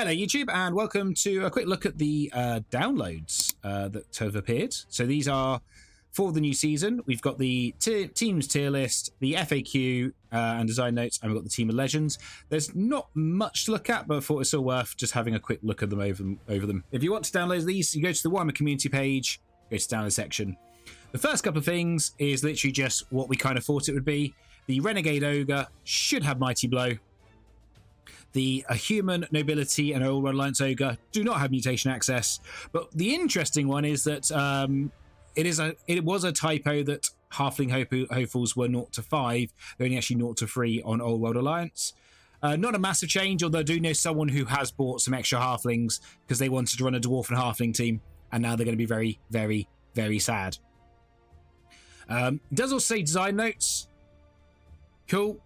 Hello YouTube and welcome to a quick look at the downloads that have appeared. So these are for the new season. We've got the teams tier list, the FAQ and design notes, and we've got the team of legends. There's not much to look at, but I thought it's still worth just having a quick look at them over them. If you want to download these, you go to the Warhammer community page, go to the download section. The first couple of things is literally just what we kind of thought it would be. The Renegade Ogre should have Mighty Blow. The Human Nobility and Old Alliance Ogre do not have mutation access, but the interesting one is that it was a typo that Halfling Hopefuls were 0 to 5. They're only actually 0 to 3 on Old World Alliance. Not a massive change, although I do know someone who has bought some extra Halflings because they wanted to run a Dwarf and Halfling team, and now they're going to be very, very, very sad. It does also say design notes. Cool.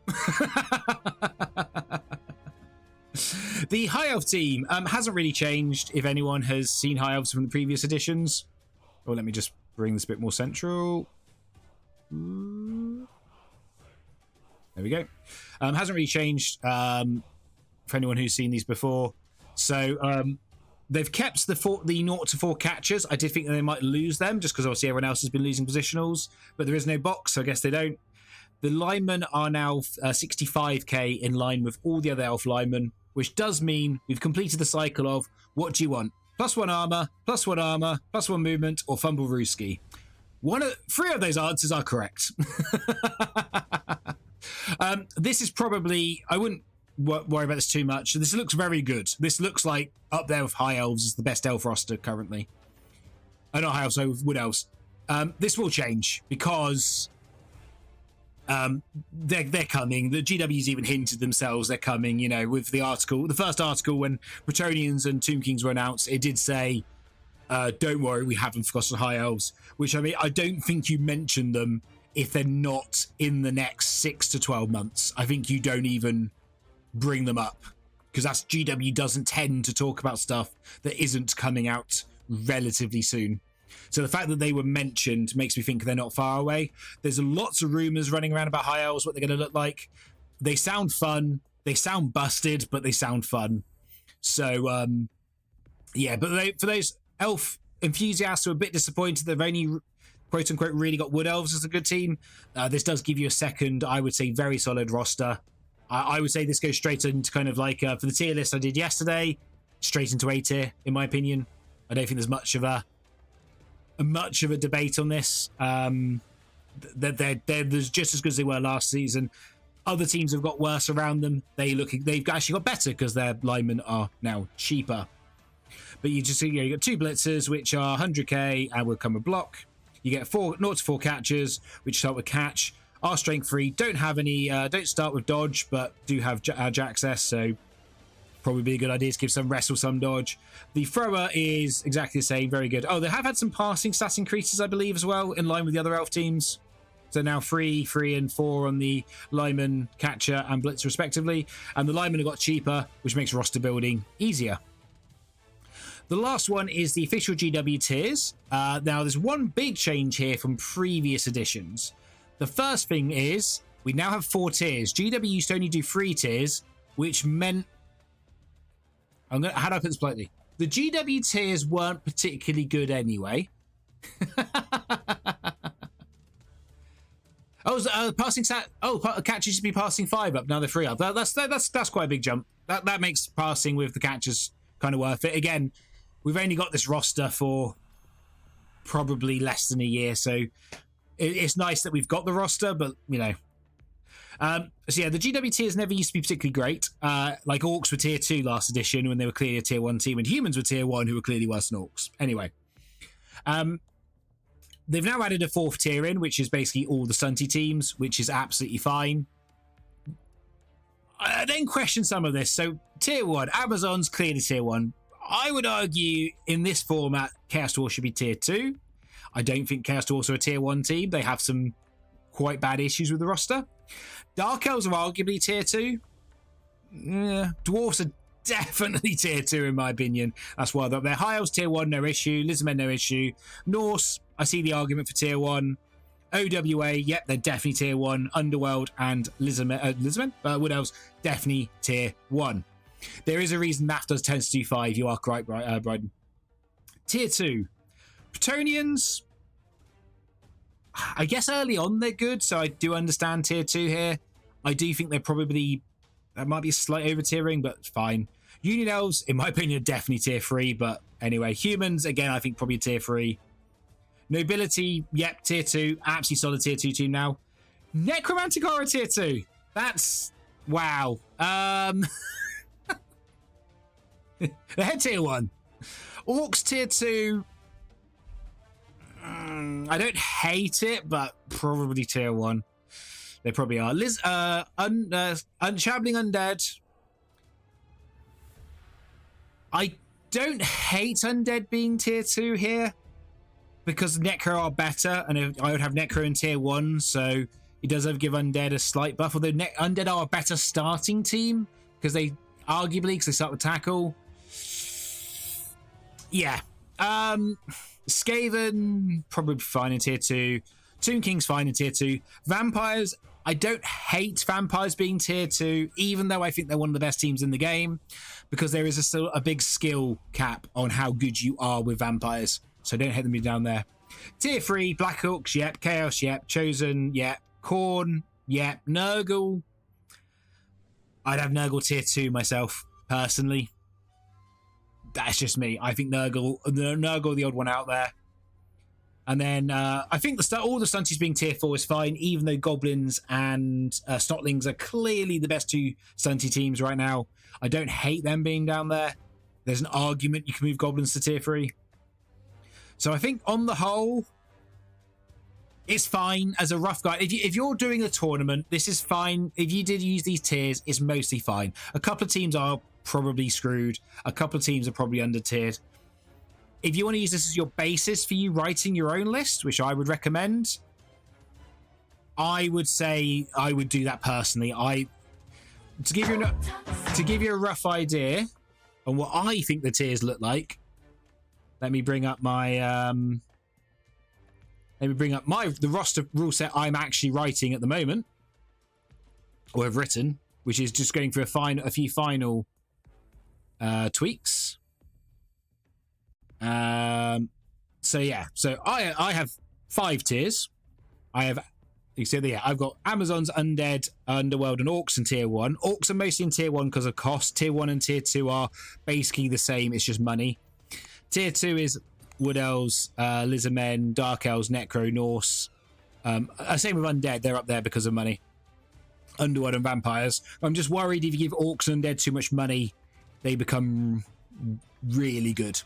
The High Elf team hasn't really changed if anyone has seen High Elves from the previous editions. Oh, let me just bring this a bit more central. There we go. Hasn't really changed for anyone who's seen these before. So they've kept the 0 to 4 catchers. I did think that they might lose them just because obviously everyone else has been losing positionals, but there is no box, so I guess they don't. The linemen are now 65k in line with all the other elf linemen, which does mean we've completed the cycle of what do you want? +1 armor, +1 movement, or Fumble Rooski. 3 of those answers are correct. This is probably, I wouldn't worry about this too much. This looks very good. This looks like up there with High Elves is the best elf roster currently. Not High Elves, so Wood Elves. This will change because they're coming. The GW's even hinted themselves they're coming, you know, with the article. The first article when Bretonnians and Tomb Kings were announced, it did say, don't worry, we haven't forgotten High Elves, which I mean, I don't think you mention them if they're not in the next 6 to 12 months. I think you don't even bring them up because that's GW doesn't tend to talk about stuff that isn't coming out relatively soon. So the fact that they were mentioned makes me think they're not far away. There's lots of rumors running around about High Elves, what they're going to look like. They sound fun. They sound busted, but they sound fun. So, yeah, but for those elf enthusiasts who are a bit disappointed they've only, quote unquote, really got Wood Elves as a good team, this does give you a second, I would say, very solid roster. I would say this goes straight into kind of like, for the tier list I did yesterday, straight into A tier, in my opinion. I don't think there's much of a debate on this. They're just as good as they were last season. Other teams have got worse around them. They've actually got better because their linemen are now cheaper. But you just, you got 2 blitzers, which are 100k and will come with block. You get 0 to 4 catchers, which start with catch. Are strength 3, don't have any, don't start with dodge, but do have access, so probably be a good idea to give some rest or some dodge. The thrower is exactly the same, very good. Oh, they have had some passing stat increases, I believe, as well, in line with the other elf teams. So now 3, 3, and 4 on the lineman, catcher, and blitzer, respectively. And the linemen have got cheaper, which makes roster building easier. The last one is the official GW tiers. Now, there's one big change here from previous editions. The first thing is we now have 4 tiers. GW used to only do 3 tiers, which meant, how do I put this politely? The GW tiers weren't particularly good anyway. Passing stat. Oh, catchers used to be passing 5 up. Now they're 3 up. That's quite a big jump. That makes passing with the catchers kind of worth it. Again, we've only got this roster for probably less than a year, so it's nice that we've got the roster, but you know. So yeah, the GW tiers never used to be particularly great. Like Orcs were tier 2 last edition when they were clearly a tier 1 team, and Humans were tier 1 who were clearly worse than Orcs. Anyway, they've now added a 4th tier in, which is basically all the stunty teams, which is absolutely fine. I then question some of this. So tier 1, Amazon's clearly tier 1. I would argue in this format, Chaos Dwarf should be tier 2. I don't think Chaos Dwarfs are a tier 1 team. They have some quite bad issues with the roster. Dark Elves are arguably tier 2. Yeah, Dwarfs are definitely tier 2 in my opinion. That's why they're High Elves tier 1, no issue. Lizardmen, no issue. Norse, I see the argument for tier 1. OWA, yep, they're definitely tier 1. Underworld and Lizardmen, Wood Elves, definitely tier 1. There is a reason math does tend to do 5. You are correct, Bryden. Tier 2. Bretonians. I guess early on they're good, so I do understand tier 2 here. I do think they're probably... That might be a slight over-tiering, but fine. Union Elves, in my opinion, are definitely tier 3, but anyway. Humans, again, I think probably tier 3. Nobility, yep, tier 2. Absolutely solid tier 2 team now. Necromantic Horror tier 2. That's... Wow. They're tier 1. Orcs tier 2. I don't hate it, but probably tier 1. They probably are. Shambling Undead. I don't hate Undead being tier 2 here because Necro are better, and I would have Necro in tier 1, so it does give Undead a slight buff, although Undead are a better starting team because they start with tackle. Yeah. Skaven, probably fine in tier 2. Tomb King's fine in tier 2. Vampires, I don't hate Vampires being tier 2, even though I think they're one of the best teams in the game, because there is still a big skill cap on how good you are with Vampires. So don't hate them down there. Tier 3, Black Orcs, yep. Chaos, yep. Chosen, yep. Khorne, yep. Nurgle. I'd have Nurgle tier 2 myself, personally. That's just me. I think Nurgle the odd one out there. And then I think all the stunties being tier 4 is fine, even though Goblins and Snotlings are clearly the best 2 stunty teams right now. I don't hate them being down there. There's an argument you can move Goblins to tier 3. So I think on the whole, it's fine as a rough guide. If you're doing a tournament, this is fine. If you did use these tiers, it's mostly fine. A couple of teams are probably screwed. A couple of teams are probably under-tiered. If you want to use this as your basis for you writing your own list, which I would recommend, I would say I would do that personally. To give you a rough idea on what I think the tiers look like, let me bring up the roster rule set I'm actually writing at the moment, or have written, which is just going for a few final tweaks. So yeah, so I have 5 tiers. I've got Amazons, Undead, Underworld, and Orcs in tier 1. Orcs are mostly in tier 1 because of cost. Tier 1 and tier 2 are basically the same, it's just money. Tier 2 is Wood Elves, Lizardmen, Dark Elves, Necro, Norse. Same with Undead, they're up there because of money. Underworld and Vampires. I'm just worried if you give Orcs and Undead too much money, they become really good.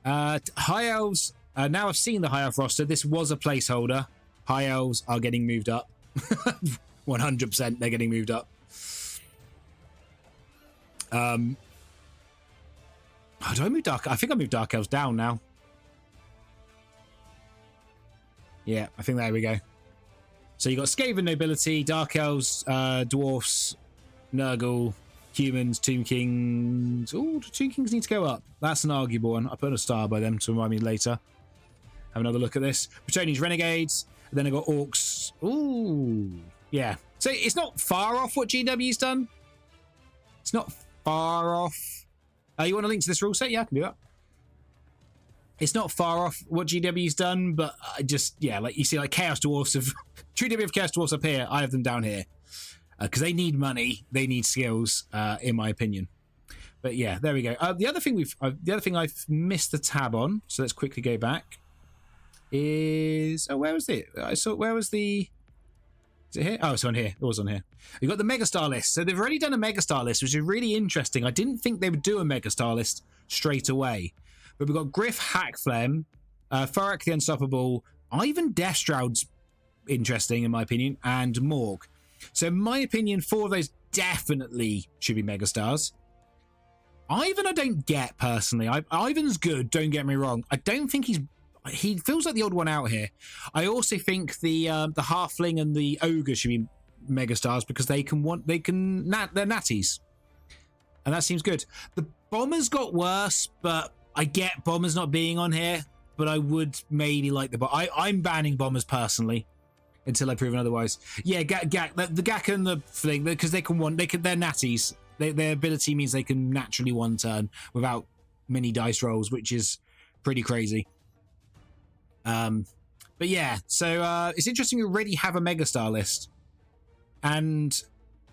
High Elves, now I've seen the High Elf roster. This was a placeholder. High Elves are getting moved up. 100% they're getting moved up. Do I move Dark? I think I moved Dark Elves down now. Yeah, I think there we go. So you got Skaven Nobility, Dark Elves, Dwarfs, Nurgle, Humans, Tomb Kings. Oh, the Tomb Kings need to go up. That's an arguable one. I'll put a star by them to remind me later. Have another look at this. Bretonians, Renegades. And then I got Orcs. Ooh, yeah. So it's not far off what GW's done. It's not far off. You want a link to this rule set? Yeah, I can do that. It's not far off what GW's done, but I just, yeah, like you see, like Chaos Dwarfs of GW have Chaos Dwarfs up here. I have them down here because they need money, they need skills, in my opinion. But yeah, there we go. The other thing I've missed the tab on, so let's quickly go back. Is where was it? Where was the? Is it here? Oh, it's on here. It was on here. You've got the Megastar list. So they've already done a Megastar list, which is really interesting. I didn't think they would do a Megastar list straight away. But we've got Griff, Hackflem, Farak the Unstoppable, Ivan Deathstroud's interesting in my opinion, and Morg. So in my opinion, 4 of those definitely should be Megastars. Ivan I don't get personally. Ivan's good, don't get me wrong. I don't think he feels like the odd one out here. I also think the Halfling and the Ogre should be Megastars because they're natties. And that seems good. The Bombers got worse, but I get Bombers not being on here, but I would maybe like the I'm banning Bombers personally until I proven otherwise. Yeah, the Gak and the thing, because they're natties. their ability means they can naturally one turn without many dice rolls, which is pretty crazy. But yeah, so it's interesting we already have a Megastar list. And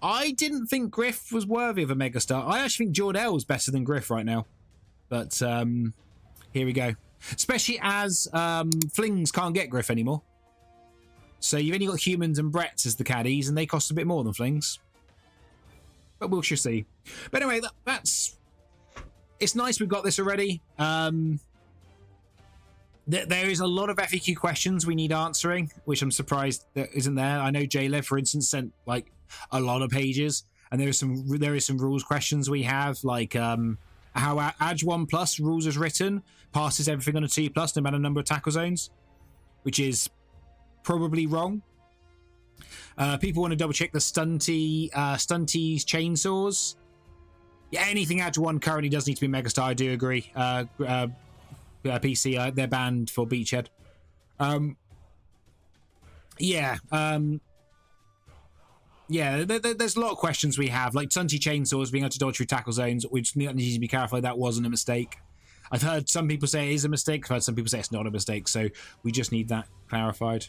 I didn't think Griff was worthy of a Megastar. I actually think Jordell is better than Griff right now. But here we go. Especially as Flings can't get Griff anymore. So you've only got Humans and Bretts as the caddies, and they cost a bit more than Flings. But we'll see. But anyway, that's... It's nice we've got this already. There is a lot of FAQ questions we need answering, which I'm surprised that isn't there. I know JLev, for instance, sent like a lot of pages, and there is some rules questions we have, like how Adge 1 Plus rules as written passes everything on a 2 plus no matter number of tackle zones, which is probably wrong. People want to double check the stunty's chainsaws. Yeah, anything Adge 1 currently does need to be Megastar. I do agree. PC, they're banned for Beachhead. There's a lot of questions we have, like Stunty chainsaws being able to dodge through tackle zones, which needs to be clarified. That wasn't a mistake. I've heard some people say it is a mistake. I've heard some people say it's not a mistake. So we just need that clarified.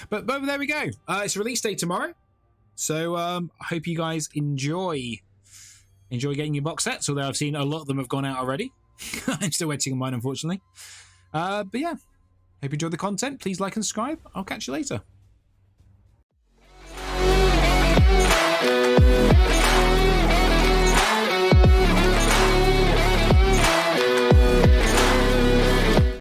But there we go. It's release day tomorrow. So I hope you guys enjoy getting your box sets, although I've seen a lot of them have gone out already. I'm still waiting on mine, unfortunately. But yeah, hope you enjoyed the content. Please like and subscribe. I'll catch you later.